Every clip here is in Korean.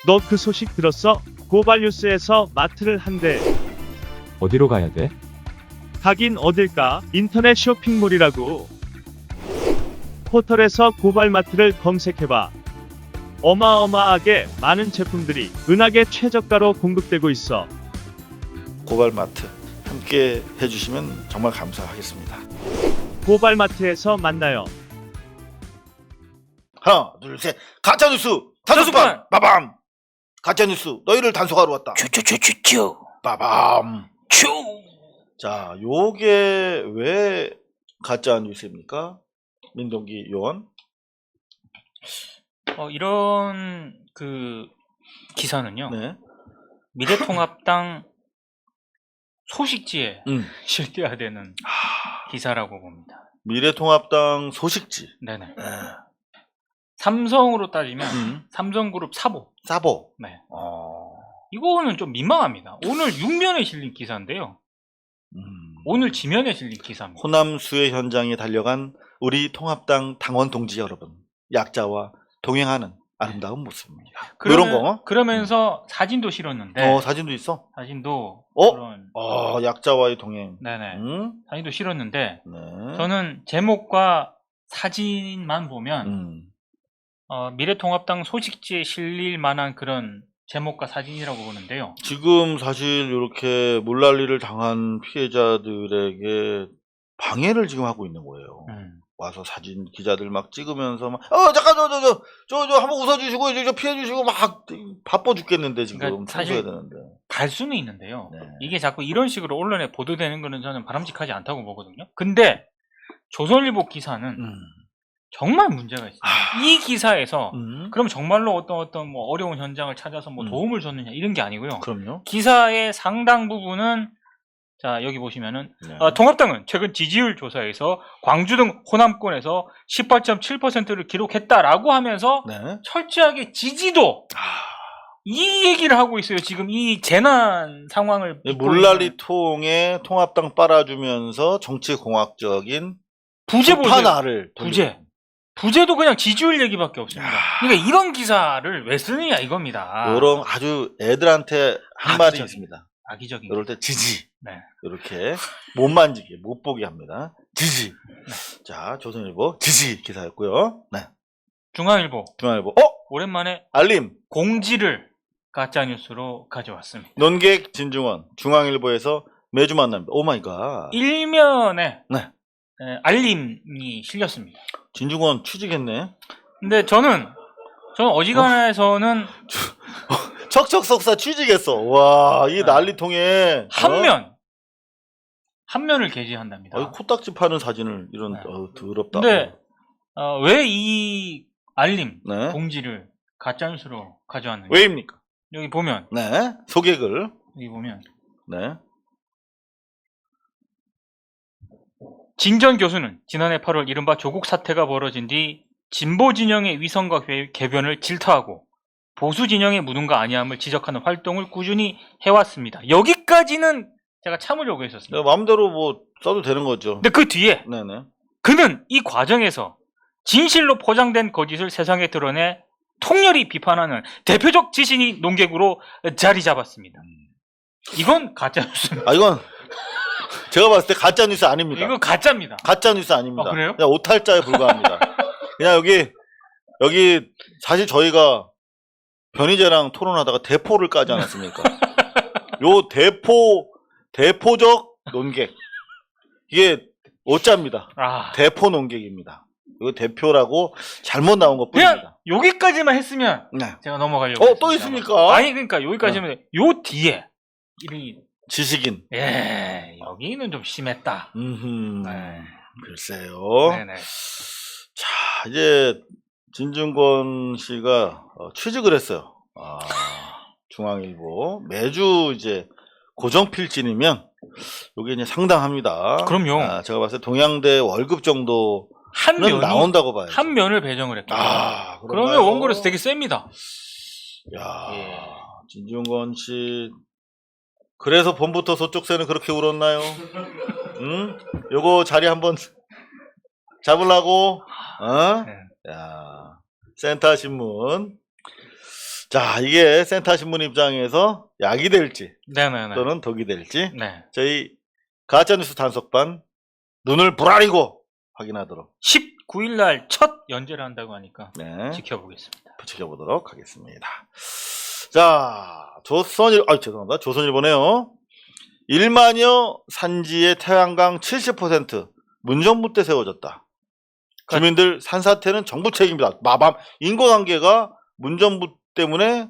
너 그 소식 들었어? 고발뉴스에서 마트를 한대. 어디로 가야 돼? 가긴 어딜까? 인터넷 쇼핑몰이라고. 포털에서 고발마트를 검색해봐. 어마어마하게 많은 제품들이 은하계 최저가로 공급되고 있어. 고발마트 함께 해주시면 정말 감사하겠습니다. 고발마트에서 만나요. 하나 둘 셋 가짜뉴스 단속반 빠밤. 가짜뉴스 너희를 단속하러 왔다. 쭈쭈쭈쭈쭈 빠밤. 쭈. 자, 요게 왜 가짜뉴스입니까? 민동기 요원. 이런 그 기사는요. 네. 미래통합당 소식지에 음. 실려야 되는 기사라고 봅니다. 미래통합당 소식지. 네네. 네. 삼성으로 따지면 삼성그룹 사보. 사보. 네. 어. 이거는 좀 민망합니다. 오늘 6면에 실린 기사인데요. 오늘 지면에 실린 기사입니다. 호남수해 현장에 달려간 우리 통합당 당원 동지 여러분, 약자와 동행하는 아름다운 모습입니다. 이런 거. 그러면서 사진도 실었는데 사진도 있어. 사진도 어? 그런 약자와의 동행. 네네 응? 사진도 실었는데 네. 저는 제목과 사진만 보면 미래통합당 소식지에 실릴 만한 그런 제목과 사진이라고 보는데요. 지금 사실 이렇게 물난리를 당한 피해자들에게 방해를 지금 하고 있는 거예요. 와서 사진 기자들 막 찍으면서 막 잠깐 저 한번 웃어주시고 저 피해주시고 막 바빠 죽겠는데 지금 그러니까 사실 해야 되는데. 갈 수는 있는데요. 네. 이게 자꾸 이런 식으로 언론에 보도되는 거는 저는 바람직하지 않다고 보거든요. 근데 조선일보 기사는 정말 문제가 있습니다. 이 기사에서 그럼 정말로 어떤 뭐 어려운 현장을 찾아서 뭐 도움을 줬느냐 이런 게 아니고요. 그럼요. 기사의 상당 부분은 자 여기 보시면은 네. 통합당은 최근 지지율 조사에서 광주 등 호남권에서 18.7%를 기록했다라고 하면서 네. 철저하게 지지도 이 얘기를 하고 있어요. 지금 이 재난 상황을 물난리통에 통합당 빨아주면서 정치공학적인 부재 판화를 부재도 그냥 지지율 얘기밖에 없습니다. 그러니까 이런 기사를 왜 쓰느냐 이겁니다. 이런 아주 애들한테 한 말이 악의적인. 있습니다. 악의적인. 이럴 때 지지. 네. 이렇게 못 만지게 못 보게 합니다. 지지. 자, 조선일보 지지 기사였고요. 네. 중앙일보 중앙일보 오랜만에 알림 공지를 가짜뉴스로 가져왔습니다. 논객 진중원 중앙일보에서 매주 만납니다. 오 마이 갓. 일면에 네. 알림이 실렸습니다. 진중원 취직했네. 근데 저는 어지간해서는 척척석사 취직했어. 와, 이 난리통에 한 면을 게재한답니다. 코딱지 파는 사진을 이런 네. 더럽다. 근데 왜 이 알림 네. 공지를 가짜뉴스로 가져왔는지 왜입니까? 여기 보면 네. 소개글. 여기 보면 네. 진전 교수는 지난해 8월 이른바 조국 사태가 벌어진 뒤 진보 진영의 위선과 궤변을 질타하고 보수 진영의 무능과 아니함을 지적하는 활동을 꾸준히 해왔습니다. 여기까지는 제가 참으려고 했었습니다. 마음대로 뭐 써도 되는 거죠. 근데 그 뒤에 네네. 그는 이 과정에서 진실로 포장된 거짓을 세상에 드러내 통렬히 비판하는 대표적 지신이 논객으로 자리 잡았습니다. 이건 가짜뉴스입니다. 이건 제가 봤을 때 가짜 뉴스 아닙니다. 이거 가짜입니다. 가짜 뉴스 아닙니다. 그래요? 그냥 오탈자에 불과합니다. 그냥 여기 사실 저희가 변희재랑 토론하다가 대포를 까지 않았습니까? 요 대포적 논객 이게 오짜입니다. 대포 논객입니다. 이거 대표라고 잘못 나온 것 뿐입니다. 그냥 여기까지만 했으면 네. 제가 넘어가려고 했습니다. 또 있습니까? 아니 그러니까 여기까지면 요 뒤에 지식인. 여기는 좀 심했다. 네. 글쎄요. 네네. 자, 이제 진중권 씨가 취직을 했어요. 중앙일보 매주 이제 고정 필진이면 이게 이제 상당합니다. 그럼요. 제가 봤을 때 동양대 월급 정도 한 면이 나온다고 봐요. 한 면을 배정을 했다. 그런가요? 그러면 원고료서 되게 셉니다. 야, 진중권 씨 그래서 봄부터 서쪽 새는 그렇게 울었나요? 응? 요거 자리 한번 잡으려고? 네. 야, 센터 신문. 자, 이게 센터 신문 입장에서 약이 될지 네네네. 또는 독이 될지 네. 저희 가짜뉴스 단속반 눈을 부라리고 확인하도록 19일 날 첫 연재를 한다고 하니까 네, 지켜보겠습니다. 지켜보도록 하겠습니다. 자, 죄송합니다. 조선일보네요. 1만여 산지의 태양광 70% 문정부 때 세워졌다. 주민들 산사태는 정부 책임이다. 마밤 인과관계가 문정부 때문에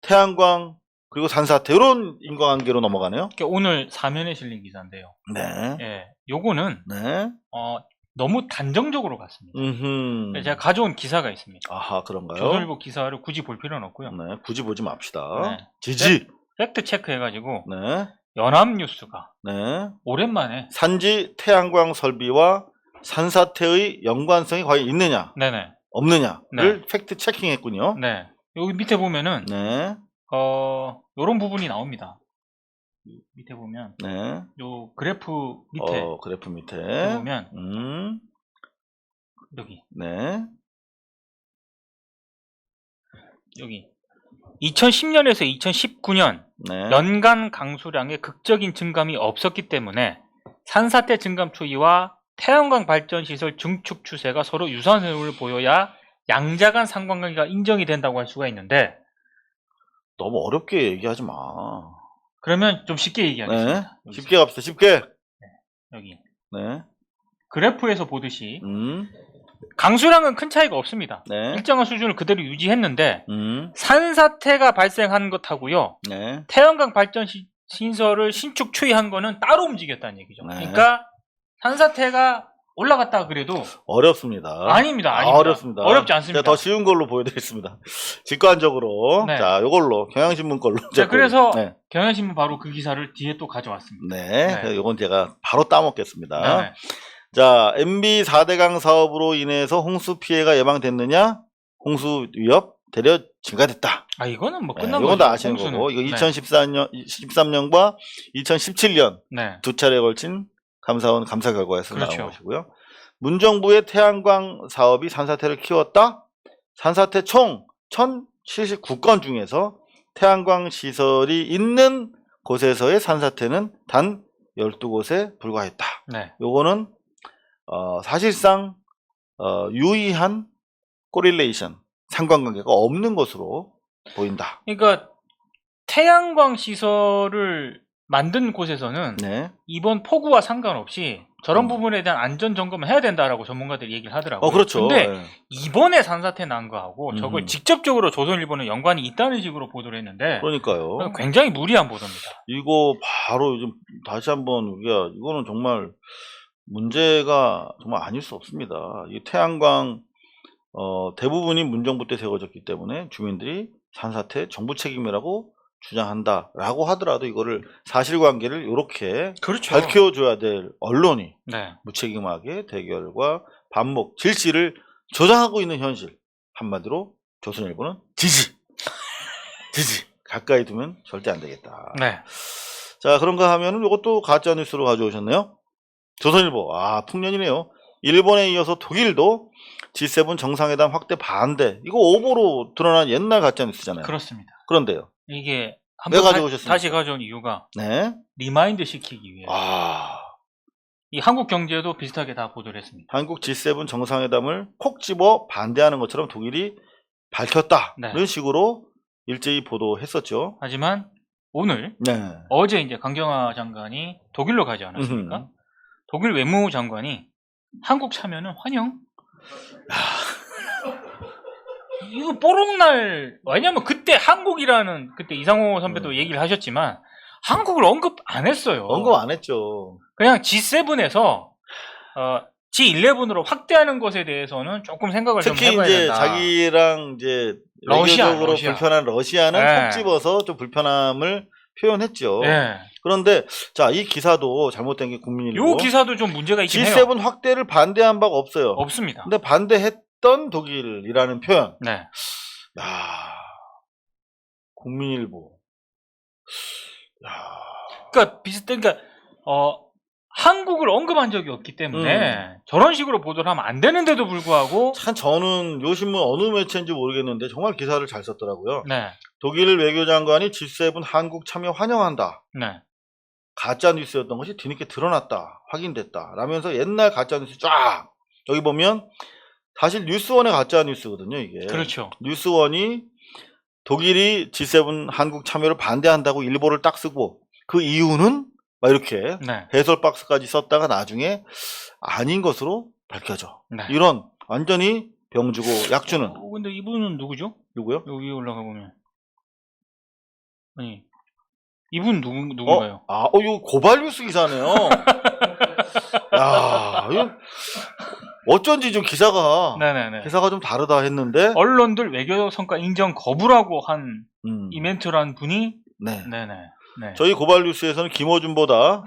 태양광 그리고 산사태 이런 인과관계로 넘어가네요. 그러니까 오늘 사면에 실린 기사인데요. 네. 예, 요거는 네. 너무 단정적으로 갔습니다. 음. 제가 가져온 기사가 있습니다. 아하, 그런가요? 조선일보 기사를 굳이 볼 필요는 없고요. 네, 굳이 보지 맙시다. 네. 지지. 팩트 체크해가지고 네. 연합뉴스가 네. 오랜만에 산지 태양광 설비와 산사태의 연관성이 과연 있느냐, 네네. 없느냐를 팩트 체킹했군요. 네. 여기 밑에 보면은 네. 요런 부분이 나옵니다. 밑에 보면 네. 요 그래프 밑에 그래프 밑에 보면 여기 네. 여기 2010년에서 2019년 네. 연간 강수량의 극적인 증감이 없었기 때문에 산사태 증감 추이와 태양광 발전 시설 증축 추세가 서로 유사한 흐름을 보여야 양자 간 상관관계가 인정이 된다고 할 수가 있는데 너무 어렵게 얘기하지 마. 그러면 좀 쉽게 네. 얘기하겠습니다. 쉽게 갑시다. 쉽게. 여기 네. 그래프에서 보듯이 강수량은 큰 차이가 없습니다. 네. 일정한 수준을 그대로 유지했는데 음. 산사태가 발생한 것하고요. 네. 태양광 발전 시설을 신축 추이한 거는 따로 움직였다는 얘기죠. 네. 그러니까 산사태가 올라갔다 그래도 아닙니다. 아닙니다. 어렵습니다. 어렵지 않습니다. 제가 더 쉬운 걸로 보여드리겠습니다. 직관적으로. 네. 자, 요걸로 경향신문 걸로. 자, 그래서 네. 경향신문 바로 그 기사를 뒤에 또 가져왔습니다. 네. 네. 요건 제가 바로 따먹겠습니다. 네. 자, MB 4대강 사업으로 인해서 홍수 피해가 예방됐느냐? 홍수 위협 대려 증가됐다. 아, 이거는 뭐 네, 끝난 이건 거죠. 다 아시는 홍수는. 거고. 이거 네. 2013년과 2017년 네. 두 차례에 걸친 감사원 감사 결과에서 그렇죠. 나온 것이고요. 문정부의 태양광 사업이 산사태를 키웠다. 산사태 총 1079건 중에서 태양광 시설이 있는 곳에서의 산사태는 단 12곳에 불과했다. 네. 요거는 사실상 유의한 코릴레이션 상관관계가 없는 것으로 보인다. 그러니까 태양광 시설을 만든 곳에서는 네. 이번 폭우와 상관없이 저런 부분에 대한 안전 점검을 해야 된다라고 전문가들이 얘기를 하더라고요. 그렇죠. 근데 네. 이번에 산사태 난 거하고 저걸 직접적으로 조선일보는 연관이 있다는 식으로 보도를 했는데 그러니까요. 굉장히 무리한 보도입니다. 이거 바로 요즘 다시 한번 우리가 이거는 정말 문제가 정말 아닐 수 없습니다. 이 태양광 대부분이 문정부 때 세워졌기 때문에 주민들이 산사태 정부 책임이라고 주장한다라고 하더라도 이거를 사실관계를 이렇게 그렇죠. 밝혀줘야 될 언론이 네. 무책임하게 대결과 반목, 질시를 조장하고 있는 현실. 한마디로 조선일보는 지지. 지지. 가까이 두면 절대 안 되겠다. 네. 자, 그런가 하면은 이것도 가짜 뉴스로 가져오셨네요. 조선일보. 풍년이네요. 일본에 이어서 독일도 G7 정상회담 확대 반대. 이거 오보로 드러난 옛날 가짜 뉴스잖아요. 그렇습니다. 그런데요. 이게 왜 한번 가져오셨습니까? 다시 가져온 이유가 네. 리마인드 시키기 위해. 아, 이 한국 경제도 비슷하게 다 보도를 했습니다. 한국 G7 정상회담을 콕 집어 반대하는 것처럼 독일이 밝혔다. 네. 이런 식으로 일제히 보도했었죠. 하지만 오늘 네. 어제 이제 강경화 장관이 독일로 가지 않았습니까? 독일 외무부 장관이 한국 참여는 환영. 이거 뽀록날. 왜냐면 그때 한국이라는 그때 이상호 선배도 얘기를 하셨지만 한국을 언급 안 했어요. 언급 안 했죠. 그냥 G7에서 G11으로 확대하는 것에 대해서는 조금 생각을 좀 특히 해봐야 이제 된다. 자기랑 이제 러시아. 외교적으로 불편한 러시아는 네. 콕 집어서 좀 불편함을 표현했죠. 네. 그런데 자, 이 기사도 잘못된 게 국민일보. 요 기사도 좀 문제가 있긴 해요. G7 확대를 반대한 바가 없어요. 없습니다. 근데 반대했던 독일이라는 표현. 네. 야, 국민일보. 야, 그러니까 비슷한, 그러니까 한국을 언급한 적이 없기 때문에 저런 식으로 보도를 하면 안 되는데도 불구하고 참 저는 요 신문 어느 매체인지 모르겠는데 정말 기사를 잘 썼더라고요. 네, 독일 외교장관이 G7 한국 참여 환영한다. 네, 가짜 뉴스였던 것이 뒤늦게 드러났다. 확인됐다. 라면서 옛날 가짜 뉴스 쫙 여기 보면 사실 뉴스원의 가짜 뉴스거든요. 이게. 그렇죠. 뉴스원이 독일이 G7 한국 참여를 반대한다고 일보를 딱 쓰고 그 이유는 막 이렇게 네, 해설 박스까지 썼다가 나중에 아닌 것으로 밝혀져. 네. 이런 완전히 병주고 약주는 근데 이분은 누구죠? 누구요? 여기 위에 올라가 보면 아니 이분 누군가요? 이거 고발뉴스 기사네요. 야, 이거 어쩐지 좀 기사가 네네네. 좀 다르다 했는데 언론들 외교 성과 인정 거부라고 한 이멘트란 분이 네. 네네. 네. 저희 고발뉴스에서는 김어준보다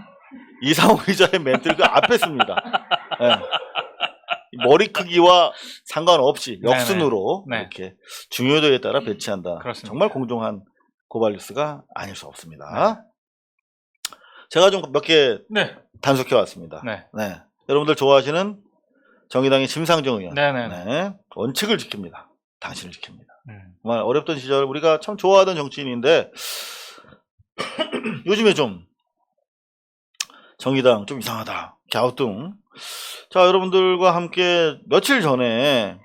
이상호 기자의 멘트를 그 앞에 씁니다. 네. 머리 크기와 상관없이 역순으로 네. 이렇게 중요도에 따라 배치한다. 그렇습니다. 정말 공정한 고발뉴스가 아닐 수 없습니다. 제가 좀 몇 개 네. 단속해 왔습니다. 네. 네. 여러분들 좋아하시는 정의당의 심상정 의원. 네네네. 네. 원칙을 지킵니다. 당신을 지킵니다. 정말 어렵던 시절 우리가 참 좋아하던 정치인인데 요즘에 좀 정의당 좀 이상하다. 갸우뚱. 자, 여러분들과 함께 며칠 전에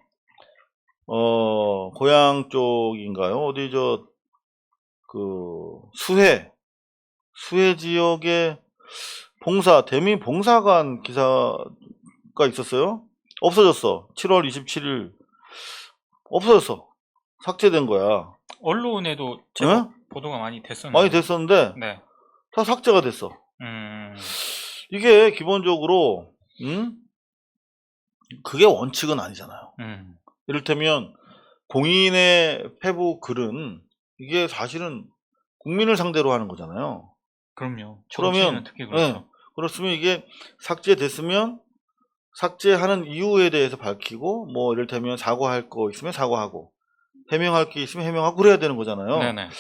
고향 쪽인가요? 어디 수해 지역에 대민 봉사관 기사가 있었어요. 없어졌어. 7월 27일 없어졌어. 삭제된 거야. 언론에도 네? 보도가 많이 됐었는데. 많이 됐었는데 네. 다 삭제가 됐어. 이게 기본적으로 그게 원칙은 아니잖아요. 이를테면 공인의 페북 글은 이게 사실은 국민을 상대로 하는 거잖아요. 그럼요. 그러면 특히 그렇죠. 네, 그렇으면 이게 삭제됐으면 삭제하는 이유에 대해서 밝히고 뭐 이를테면 사과할 거 있으면 사과하고 해명할 게 있으면 해명하고 그래야 되는 거잖아요. 네네.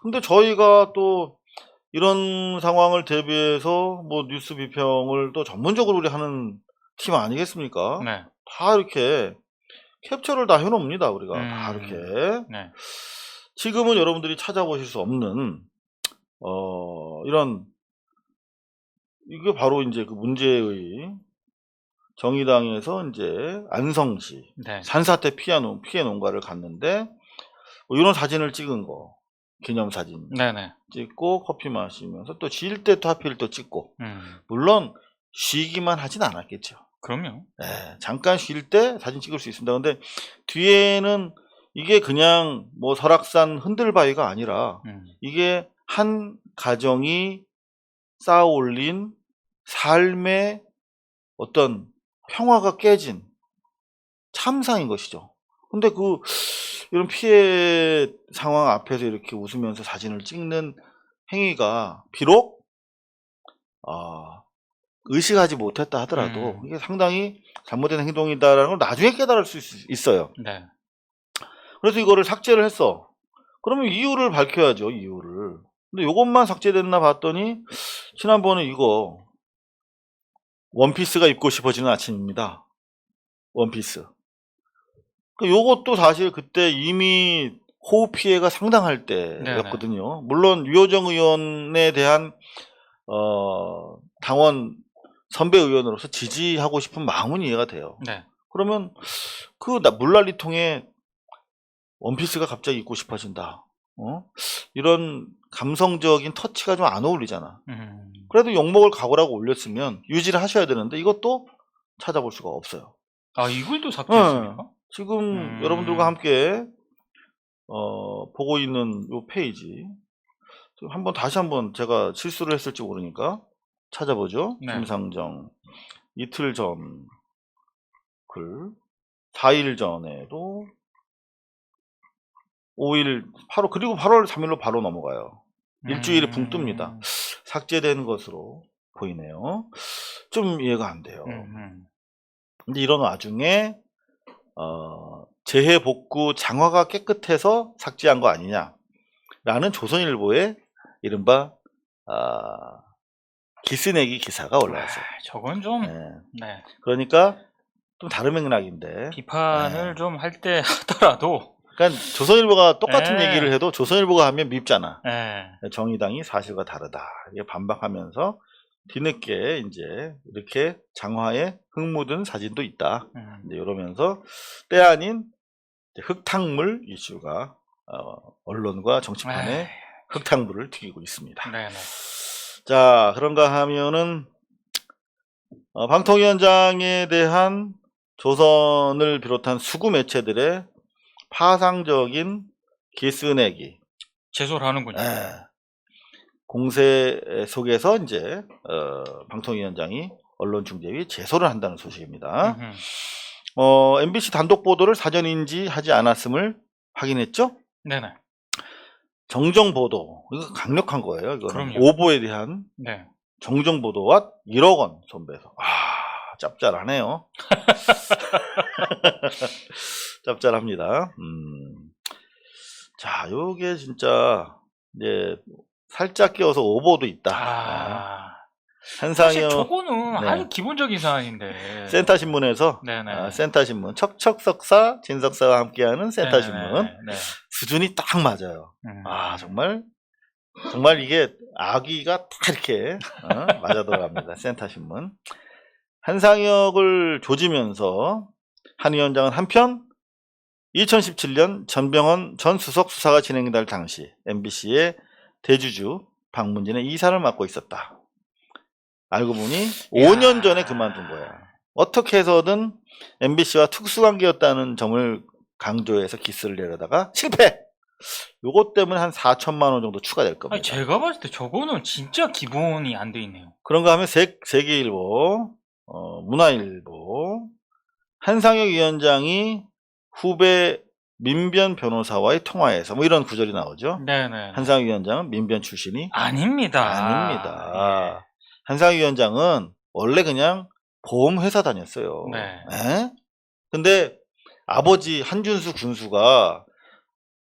근데 저희가 또 이런 상황을 대비해서 뭐 뉴스 비평을 또 전문적으로 우리 하는 팀 아니겠습니까? 네. 다 이렇게 캡처를 다 해놓습니다. 우리가 다 이렇게. 네. 지금은 여러분들이 찾아보실 수 없는 이게 바로 이제 그 문제의 정의당에서 이제 안성시 네. 산사태 피해 농가를 갔는데 뭐 이런 사진을 찍은 거 기념사진 네네. 찍고 커피 마시면서 또 쉴 때 또 하필 또 찍고 물론 쉬기만 하진 않았겠죠. 그럼요. 네, 잠깐 쉴 때 사진 찍을 수 있습니다. 근데 뒤에는 이게 그냥 뭐 설악산 흔들바위가 아니라 이게 한 가정이 쌓아 올린 삶의 어떤 평화가 깨진 참상인 것이죠. 근데 이런 피해 상황 앞에서 이렇게 웃으면서 사진을 찍는 행위가 비록 의식하지 못했다 하더라도 이게 상당히 잘못된 행동이다라는 걸 나중에 깨달을 수 있어요. 네. 그래서 이거를 삭제를 했어. 그러면 이유를 밝혀야죠. 이유를. 근데 이것만 삭제됐나 봤더니 지난번에 이거 원피스가 입고 싶어지는 아침입니다. 원피스. 요것도 사실 그때 이미 호우 피해가 상당할 때였거든요. 물론 유호정 의원에 대한 당원 선배 의원으로서 지지하고 싶은 마음은 이해가 돼요. 네. 그러면 물난리통에 원피스가 갑자기 입고 싶어진다. 이런 감성적인 터치가 좀 안 어울리잖아. 그래도 욕먹을 각오라고 올렸으면 유지를 하셔야 되는데 이것도 찾아볼 수가 없어요. 이걸 또 삭제했습니까? 지금 여러분들과 함께 보고 있는 이 페이지 다시 한번 제가 실수를 했을지 모르니까 찾아보죠. 네. 김상정 이틀 전 글 4일 전에도 5일 그리고 8월 3일로 바로 넘어가요. 일주일이 붕 뜹니다. 삭제된 것으로 보이네요. 좀 이해가 안 돼요. 근데 이런 와중에 재해 복구 장화가 깨끗해서 삭제한 거 아니냐라는 조선일보의 이른바 기스내기 기사가 올라왔어요. 저건 좀 네. 네. 그러니까 좀 다른 맥락인데. 비판을 네. 좀 할 때 하더라도 그러니까 조선일보가 똑같은 네. 얘기를 해도 조선일보가 하면 밉잖아. 네. 정의당이 사실과 다르다. 이게 반박하면서 뒤늦게 이제 이렇게 장화에 흙 묻은 사진도 있다. 이제 이러면서 때 아닌 흙탕물 이슈가 언론과 정치판에 에이. 흙탕물을 튀기고 있습니다. 네네. 자, 그런가 하면은 방통위원장에 대한 조선을 비롯한 수구 매체들의 파상적인 기스내기, 제소를 하는군요. 공세 속에서 이제 방통위원장이 언론중재위 제소를 한다는 소식입니다. MBC 단독 보도를 사전 인지하지 않았음을 확인했죠? 네네. 정정 보도, 이거 강력한 거예요. 이거는 그럼요. 오보에 대한 네. 정정 보도와 1억 원 손배소. 짭짤하네요. 짭짤합니다. 자, 요게 진짜 이제 살짝 끼어서 오보도 있다. 사실 한상혁 저거는 네. 아주 기본적인 사안인데. 센터신문에서 네네. 센터신문 척척석사 진석사와 함께하는 센터신문 네. 수준이 딱 맞아요. 정말 이게 아귀가 딱 이렇게 맞아 들어갑니다. 센터신문. 한상혁을 조지면서 한 위원장은 한편 2017년 전병헌 전 수석 수사가 진행될 당시 MBC의 대주주 방문진의 이사를 맡고 있었다. 알고 보니 5년 전에 그만둔 거야. 어떻게 해서든 MBC와 특수관계였다는 점을 강조해서 기스를 내려다가 실패! 요것 때문에 한 4천만 원 정도 추가될 겁니다. 아니, 제가 봤을 때 저거는 진짜 기본이 안 돼 있네요. 그런가 하면 세계일보, 문화일보, 한상혁 위원장이 후배 민변 변호사와의 통화에서 뭐 이런 구절이 나오죠. 네네. 한상혁 위원장은 민변 출신이 아닙니다. 아닙니다. 한상혁 위원장은 원래 그냥 보험회사 다녔어요. 네. 근데 아버지 한준수 군수가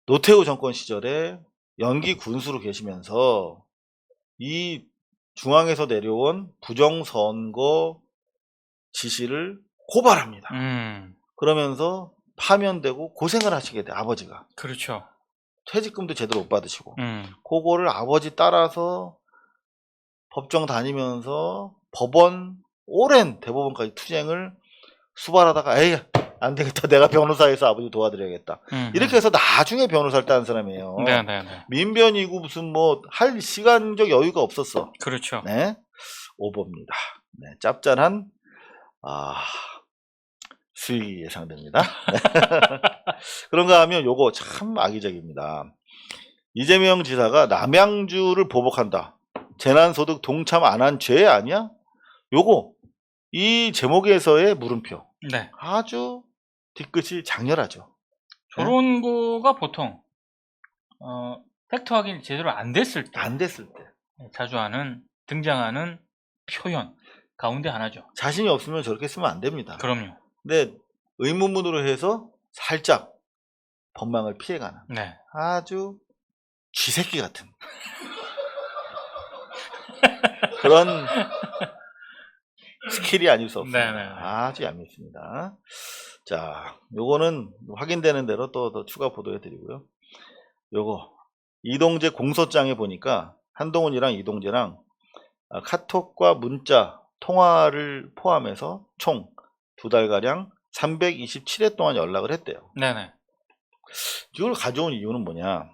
노태우 정권 시절에 연기 군수로 계시면서 이 중앙에서 내려온 부정선거 지시를 고발합니다. 그러면서 파면되고 고생을 하시게 돼, 아버지가. 그렇죠. 퇴직금도 제대로 못 받으시고. 그거를 아버지 따라서 법정 다니면서 법원, 오랜 대법원까지 투쟁을 수발하다가, 에이, 안 되겠다. 내가 변호사에서 아버지 도와드려야겠다. 이렇게 해서 나중에 변호사를 따는 사람이에요. 네네네. 민변이고 무슨 뭐 할 시간적 여유가 없었어. 그렇죠. 네. 오보입니다. 네, 짭짤한, 수익이 예상됩니다. 그런가 하면 요거 참 악의적입니다. 이재명 지사가 남양주를 보복한다. 재난소득 동참 안 한 죄 아니야? 요거 이 제목에서의 물음표. 네. 아주 뒤끝이 장렬하죠. 조론부가 보통 팩트 확인이 제대로 안 됐을 때 자주 하는 등장하는 표현 가운데 하나죠. 자신이 없으면 저렇게 쓰면 안 됩니다. 그럼요. 근데 의문문으로 해서 살짝 법망을 피해가는 네. 아주 쥐새끼 같은 그런 스킬이 아닐 수 없습니다. 네네. 아주 얄밉습니다. 자, 요거는 확인되는 대로 또 더 추가 보도해 드리고요. 요거 이동재 공소장에 보니까 한동훈이랑 이동재랑 카톡과 문자 통화를 포함해서 총 2달가량 327회 동안 연락을 했대요. 네네. 이걸 가져온 이유는 뭐냐?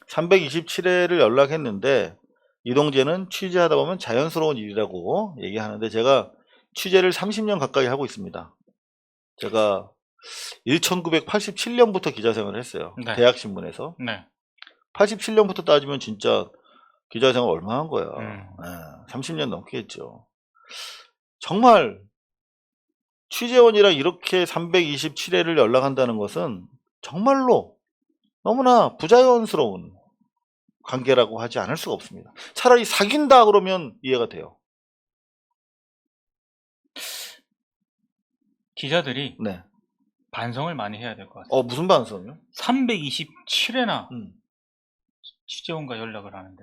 327회를 연락했는데 이동재는 취재하다 보면 자연스러운 일이라고 얘기하는데 제가 취재를 30년 가까이 하고 있습니다. 제가 1987년부터 기자생활을 했어요. 네. 대학신문에서. 네. 87년부터 따지면 진짜 기자생활 얼마 한 거야. 30년 넘게 했죠. 정말 취재원이랑 이렇게 327회를 연락한다는 것은 정말로 너무나 부자연스러운 관계라고 하지 않을 수가 없습니다. 차라리 사귄다 그러면 이해가 돼요. 기자들이 네. 반성을 많이 해야 될 것 같아요. 무슨 반성이요? 327회나 취재원과 연락을 하는데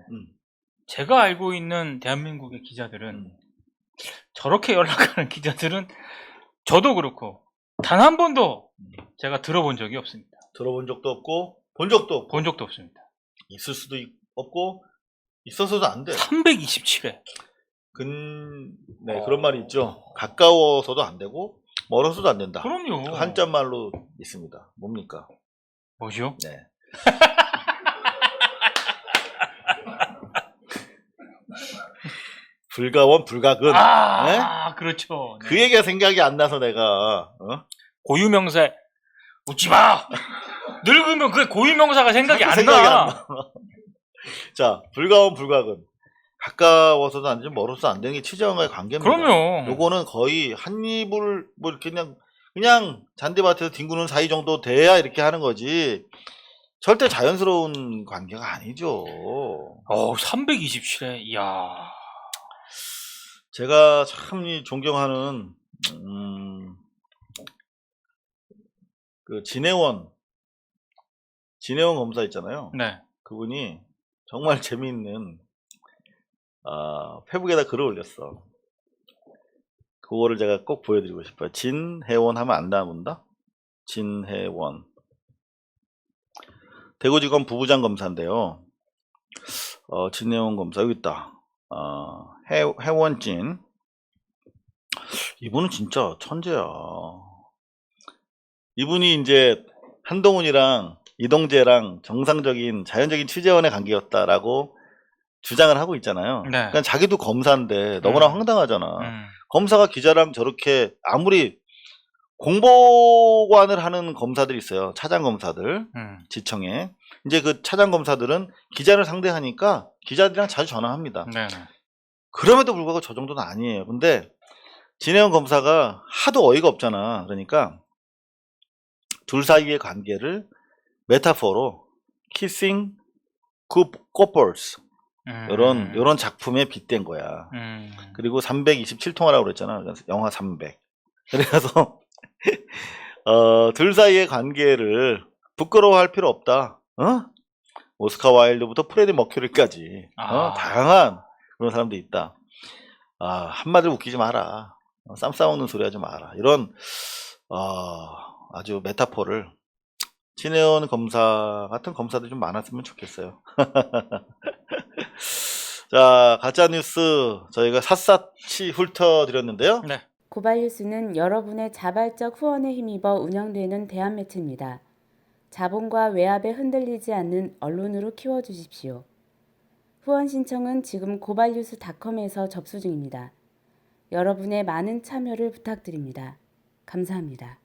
제가 알고 있는 대한민국의 기자들은 저렇게 연락하는 기자들은 저도 그렇고 단 한 번도 제가 들어본 적이 없습니다. 들어본 적도 없고 본 적도 없고 본 적도 없습니다. 있을 수도 없고 있어서도 안 돼. 327회. 네, 그런 말이 있죠. 가까워서도 안 되고 멀어서도 안 된다. 그럼요. 한자 말로 있습니다. 뭡니까? 뭐죠? 네. 불가원 불가근. 네? 그렇죠. 네. 그 얘기가 생각이 안 나서 내가 고유명사 웃지 마. 늙으면 그 고유명사가 생각이 안 생각이 나. 안 나. 자, 불가원 불가근. 가까워서도 안 되고 멀어서도 안 되는 게 취재원과의 관계입니다. 그럼요. 요거는 거의 한 입을 뭐 이렇게 그냥 잔디밭에서 뒹구는 사이 정도 돼야 이렇게 하는 거지. 절대 자연스러운 관계가 아니죠. 327회. 이야. 제가 참 존경하는 그 진해원 검사 있잖아요. 네. 그분이 정말 재미있는 페북에다 글을 올렸어. 그거를 제가 꼭 보여드리고 싶어요. 진해원 하면 안 나온다? 진해원. 대구지검 부부장 검사인데요. 진해원 검사 여기 있다. 해원진. 이분은 진짜 천재야. 이분이 이제 한동훈이랑 이동재랑 정상적인 자연적인 취재원의 관계였다라고 주장을 하고 있잖아요. 네. 그러니까 자기도 검사인데 너무나 황당하잖아. 검사가 기자랑 저렇게 아무리 공보관을 하는 검사들이 있어요. 차장 검사들 지청에. 이제 그 차장 검사들은 기자를 상대하니까 기자들이랑 자주 전화합니다. 네. 그럼에도 불구하고 저 정도는 아니에요. 근데 진해원 검사가 하도 어이가 없잖아. 그러니까 둘 사이의 관계를 메타포로 키싱 couples 이런 작품에 빗댄 거야. 그리고 327통화라고 그랬잖아. 그래서 영화 300. 그래서 둘 사이의 관계를 부끄러워할 필요 없다. 오스카 와일드부터 프레디 머큐리까지 다양한 그런 사람도 있다. 한마디로 웃기지 마라. 쌈 싸먹는 소리 하지 마라. 이런 아주 메타포를 진해원 검사 같은 검사들이 좀 많았으면 좋겠어요. 자, 가짜뉴스 저희가 샅샅이 훑어드렸는데요. 네. 고발뉴스는 여러분의 자발적 후원에 힘입어 운영되는 대한매체입니다. 자본과 외압에 흔들리지 않는 언론으로 키워주십시오. 후원 신청은 지금 고발뉴스닷컴에서 접수 중입니다. 여러분의 많은 참여를 부탁드립니다. 감사합니다.